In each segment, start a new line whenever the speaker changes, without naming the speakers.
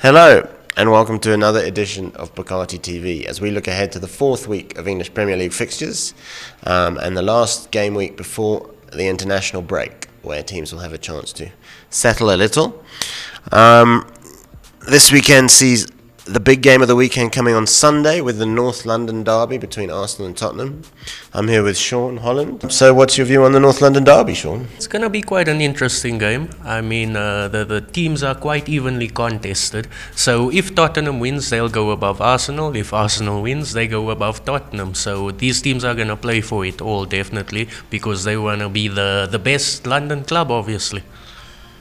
Hello, and welcome to another edition of Bacati TV as we look ahead to the fourth week of English Premier League fixtures and the last game week before the international break, where teams will have a chance to settle a little. This weekend sees the big game of the weekend coming on Sunday with the North London derby between Arsenal and Tottenham. I'm here with Shaun Holland. So what's your view on the North London derby, Shaun?
It's going to be quite an interesting game. I mean, the teams are quite evenly contested. So if Tottenham wins, they'll go above Arsenal. If Arsenal wins, they go above Tottenham. So these teams are going to play for it all, definitely, because they want to be the best London club, obviously.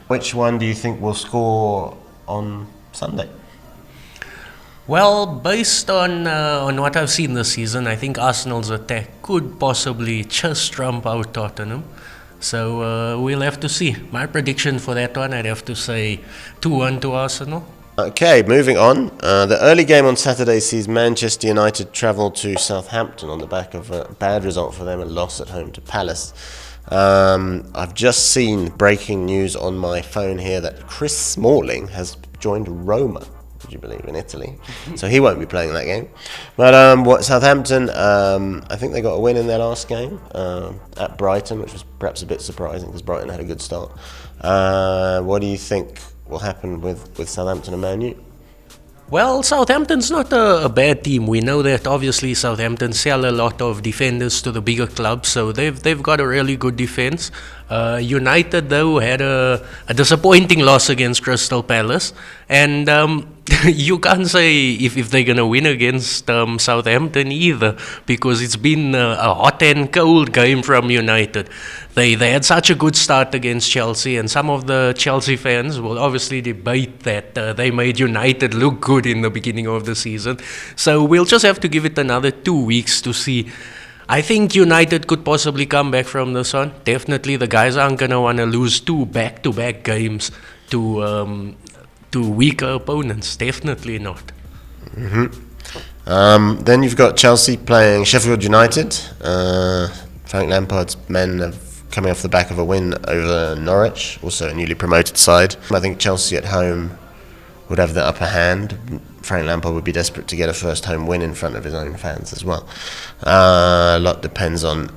Which one do you think will score on Sunday?
Well, based on what I've seen this season, I think Arsenal's attack could possibly just trump out Tottenham. So we'll have to see. My prediction for that one, I'd have to say 2-1 to Arsenal.
Okay, moving on. The early game on Saturday sees Manchester United travel to Southampton on the back of a bad result for them, a loss at home to Palace. I've just seen breaking news on my phone here that Chris Smalling has joined Roma. Would you believe, in Italy? So he won't be playing that game. But Southampton, I think they got a win in their last game at Brighton, which was perhaps a bit surprising because Brighton had a good start. What do you think will happen with Southampton and Man U?
Well, Southampton's not a bad team. We know that obviously Southampton sell a lot of defenders to the bigger clubs, so they've got a really good defense. United, though, had a disappointing loss against Crystal Palace, and you can't say if they're going to win against Southampton either, because it's been a hot and cold game from United. They had such a good start against Chelsea, and some of the Chelsea fans will obviously debate that they made United look good in the beginning of the season. So we'll just have to give it another 2 weeks to see. I think United could possibly come back from this one. Definitely, the guys aren't going to want to lose 2 back-to-back games to weaker opponents. Definitely not.
Then you've got Chelsea playing Sheffield United. Frank Lampard's men have coming off the back of a win over Norwich, also a newly promoted side. I think Chelsea at home would have the upper hand. Frank Lampard would be desperate to get a first home win in front of his own fans as well. A lot depends on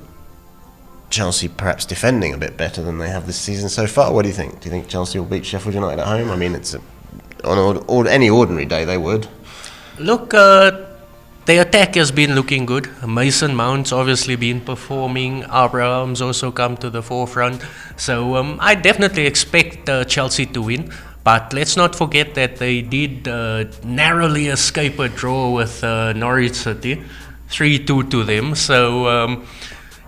Chelsea perhaps defending a bit better than they have this season so far. What do you think? Do you think Chelsea will beat Sheffield United at home? I mean, on any ordinary day they would.
Look, the attack has been looking good. Mason Mount's obviously been performing. Abraham's also come to the forefront. So I definitely expect Chelsea to win. But let's not forget that they did narrowly escape a draw with Norwich City, 3-2 to them. So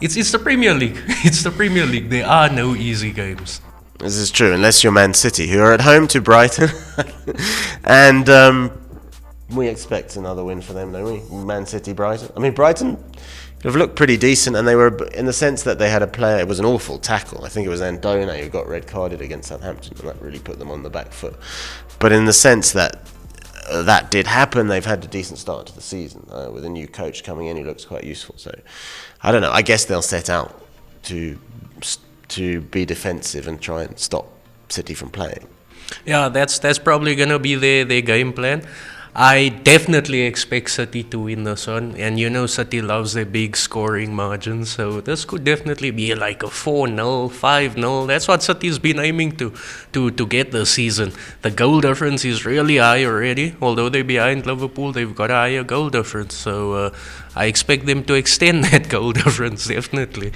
it's the Premier League. It's the Premier League. There are no easy games.
This is true, unless you're Man City, who are at home to Brighton. And we expect another win for them, don't we? Man City, Brighton. I mean, Brighton have looked pretty decent, and they were, in the sense that they had a player, it was an awful tackle. I think it was Andone who got red carded against Southampton, and that really put them on the back foot. But in the sense that that did happen, they've had a decent start to the season with a new coach coming in who looks quite useful. So, I don't know, I guess they'll set out to be defensive and try and stop City from playing.
Yeah, that's probably going to be their game plan. I definitely expect City to win this one, and you know City loves their big scoring margins, so this could definitely be like a 4-0, 5-0. That's what City's been aiming to get this season. The goal difference is really high already. Although they're behind Liverpool, they've got a higher goal difference, so I expect them to extend that goal difference, definitely.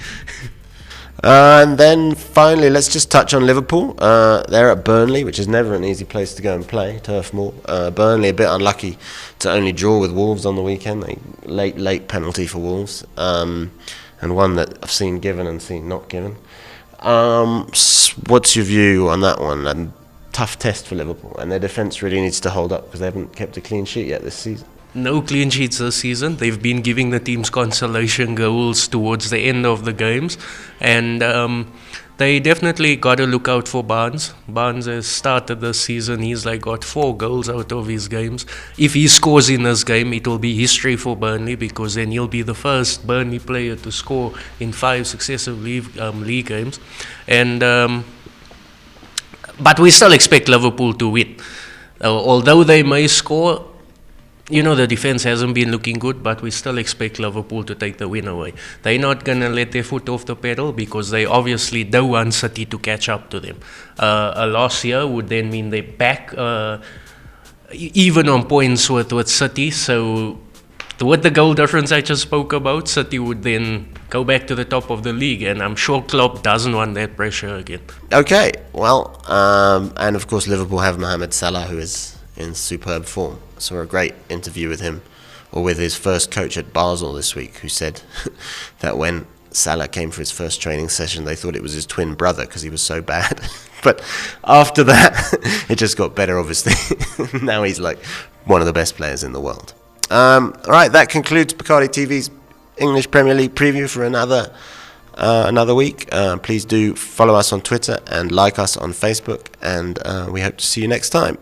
And then finally, let's just touch on Liverpool. They're at Burnley, which is never an easy place to go and play, Turf Moor. Burnley a bit unlucky to only draw with Wolves on the weekend. A late penalty for Wolves, and one that I've seen given and seen not given. What's your view on that one? A tough test for Liverpool, and their defence really needs to hold up because they haven't kept a clean sheet yet this season.
No clean sheets this season. They've been giving the teams consolation goals towards the end of the games, and they definitely got to look out for Barnes. Barnes has started this season. He's got 4 goals out of his games. If he scores in this game, it will be history for Burnley, because then he'll be the first Burnley player to score in 5 successive league games. And but we still expect Liverpool to win. although they may score, the defense hasn't been looking good, but we still expect Liverpool to take the win away. They're not going to let their foot off the pedal because they obviously don't want City to catch up to them. A loss here would then mean they're back even on points with City. So with the goal difference I just spoke about, City would then go back to the top of the league, and I'm sure Klopp doesn't want that pressure again.
Okay, well, and of course Liverpool have Mohamed Salah, who is in superb form. I saw a great interview with him, or with his first coach at Basel this week, who said that when Salah came for his first training session, they thought it was his twin brother because he was so bad. But after that, it just got better, obviously. Now he's like one of the best players in the world. All right, that concludes Bacardi TV's English Premier League preview for another week. Please do follow us on Twitter and like us on Facebook, and we hope to see you next time.